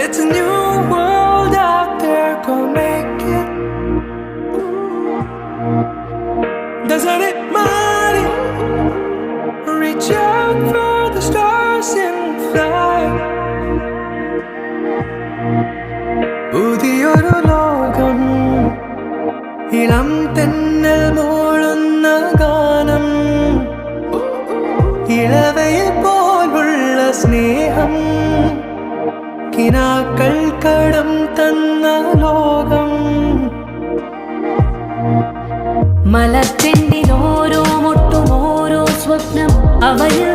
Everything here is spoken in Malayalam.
It's a new world out there, go make it. Doesn't it money? Reach out for the stars and fly. പുതിയൊരു ലോകം, ഇളം തെന്നൽ മൂളുന്ന ഗാനം, ഇളവയിൽ പോലുള്ള സ്നേഹം, കിനാക്കൾ കടം തന്ന ലോകം. മലച്ചെണ്ടിൽ ഓരോ മുട്ടും ഓരോ സ്വപ്നം അവയിൽ